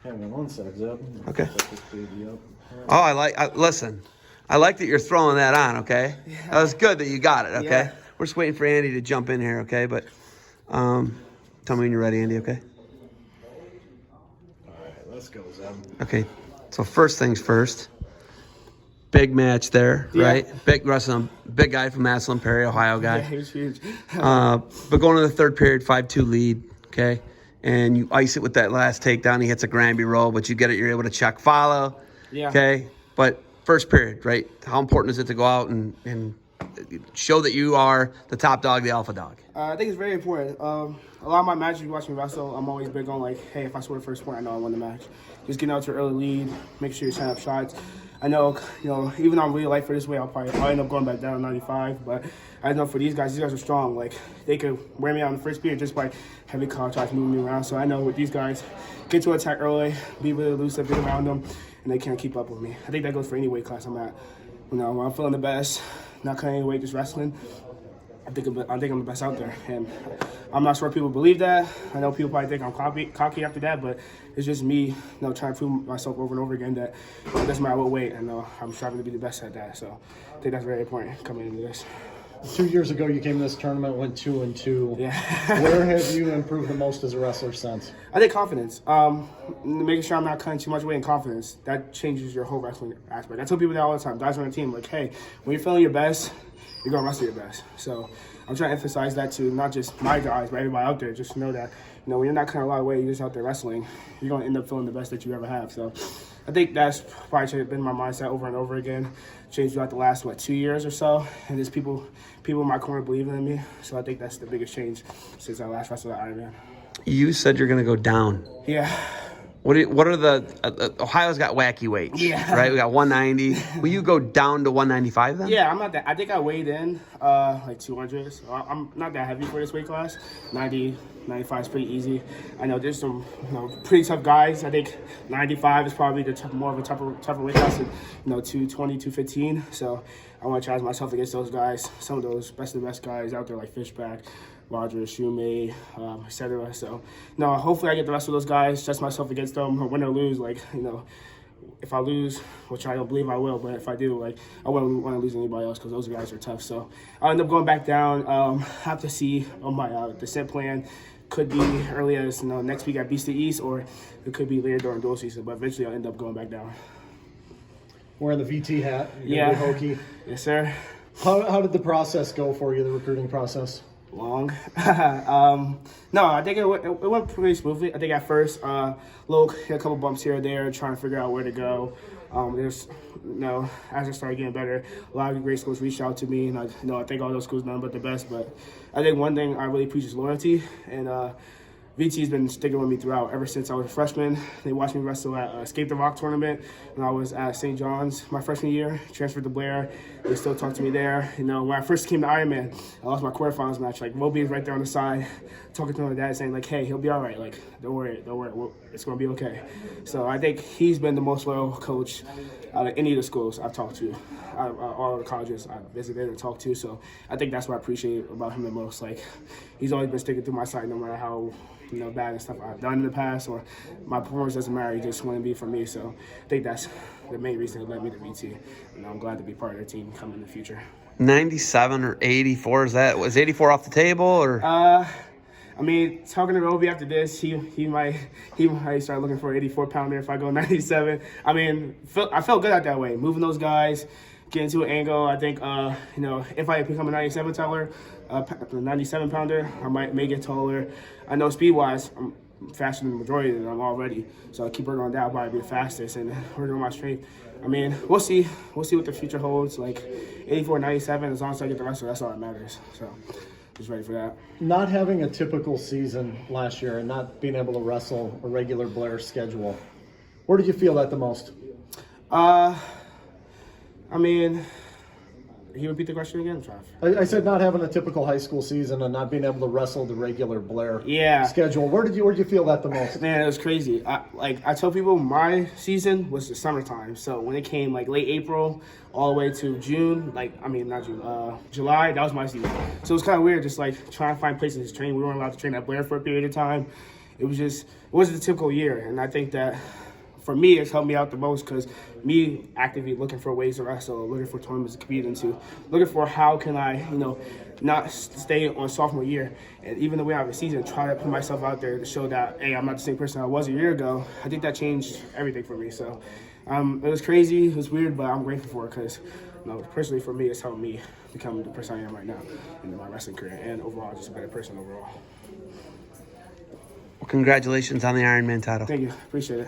Hang on one sec, Zeb. Okay. Set this baby up. Oh, listen. I like that you're throwing that on, okay? Yeah. That was good that you got it, okay? Yeah. We're just waiting for Andy to jump in here, okay? But tell me when you're ready, Andy, okay? All right, let's go, Zeb. Okay. So first things first. Big match there, Yeah. right? Big wrestling, big guy from Massillon Perry, Ohio guy. Yeah, he was huge. But going to the third period, 5-2 lead, okay? And you ice it with that last takedown. He hits a Granby roll, but you get it. You're able to check follow, Yeah. okay? But first period, right? How important is it to go out and show that you are the top dog, the alpha dog? I think it's very important. A lot of my matches, you watch me wrestle, I'm always big on like, hey, if I score the first point, I know I won the match. Just getting out to an early lead, make sure you set up shots. I know, even though I'm really light for this weight, I'll end up going back down to 95. But I know for these guys are strong. Like, they could wear me out in the first period just by heavy contracts moving me around. So I know with these guys, get to attack early, be really elusive, be around them, and they can't keep up with me. I think that goes for any weight class I'm at. When I'm feeling the best, not cutting any weight, just wrestling, I think I'm the best out there. And I'm not sure people believe that. I know people probably think I'm cocky after that, but it's just me, trying to prove myself over and over again that it doesn't matter what weight, and I'm striving to be the best at that. So I think that's very important coming into this. 2 years ago, you came to this tournament, went 2-2. Yeah. Where have you improved the most as a wrestler since? I think confidence. Making sure I'm not cutting too much weight, and confidence. That changes your whole wrestling aspect. I tell people that all the time. Guys on the team, like, hey, when you're feeling your best, you're going to wrestle your best. So I'm trying to emphasize that to not just my guys, but everybody out there. Just know that, when you're not cutting a lot of weight, you're just out there wrestling, you're going to end up feeling the best that you ever have. So I think that's probably been my mindset over and over again. Changed throughout the last, 2 years or so. And there's people in my corner believing in me. So I think that's the biggest change since I last wrestled at Ironman. You said you're going to go down. Yeah. What are the Ohio's got wacky weights, Yeah. right? We got 190. Will you go down to 195 then? Yeah, I'm not that. I think I weighed in 200. So I'm not that heavy for this weight class. 90, 95 is pretty easy. I know there's some pretty tough guys. I think 95 is probably more of a tougher weight class than 220, 215. So I want to challenge myself against those guys. Some of those best of the best guys out there like Fishback, Roger, Shumei, etc. So, hopefully I get the rest of those guys, test myself against them, win or lose. If I lose, which I don't believe I will, but if I do, I wouldn't want to lose anybody else because those guys are tough. So I'll end up going back down. Have to see on my descent plan. Could be early as next week at Beast of the East, or it could be later during dual season. But eventually I'll end up going back down. Wearing the VT hat. Yeah. Hokey. Yes, sir. How did the process go for you, the recruiting process? Long. No, I think it went pretty smoothly. I think at first, hit a couple bumps here or there, trying to figure out where to go. As I started getting better, a lot of great schools reached out to me, and I think all those schools none but the best. But I think one thing I really preach is loyalty, and VT's been sticking with me throughout ever since I was a freshman. They watched me wrestle at Escape the Rock tournament when I was at St. John's my freshman year. Transferred to Blair. They still talk to me there. When I first came to Ironman, I lost my quarterfinals match. Moby is right there on the side, talking to my dad, saying hey, he'll be all right. Don't worry, it's gonna be okay. So I think he's been the most loyal coach out of any of the schools I've talked to, all the colleges I've visited and talked to. So I think that's what I appreciate about him the most. He's always been sticking through my side, no matter how bad and stuff I've done in the past, or my performance doesn't matter. He just wanted to be for me. So I think that's the main reason it led me to VT. And I'm glad to be part of their team coming in the future. 97 or 84, was 84 off the table, or? Talking to Roby after this, he might start looking for an 84-pounder if I go 97. I felt good out that way, moving those guys, getting to an angle. I think, if I become a 97-pounder, I may get taller. I know speed-wise, I'm faster than the majority of them already, so I keep working on that. I'll probably be the fastest and working on my strength. We'll see. We'll see what the future holds. 84, 97, as long as I get the wrestle, that's all that matters. So just ready for that. Not having a typical season last year and not being able to wrestle a regular Blair schedule, where did you feel that the most? Can you repeat the question again, Trav? I said not having a typical high school season and not being able to wrestle the regular Blair schedule. Where did you feel that the most? Man, it was crazy. I tell people my season was the summertime. So when it came late April all the way to June, not June, July, that was my season. So it was kind of weird, just trying to find places to train. We weren't allowed to train at Blair for a period of time. it wasn't a typical year. And I think that for me, it's helped me out the most because me actively looking for ways to wrestle, looking for tournaments to compete into, looking for how can I, not stay on sophomore year. And even the way I have a season, try to put myself out there to show that, hey, I'm not the same person I was a year ago. I think that changed everything for me. So it was crazy, it was weird, but I'm grateful for it because, personally for me, it's helped me become the person I am right now in my wrestling career and overall just a better person overall. Well, congratulations on the Ironman title. Thank you. Appreciate it.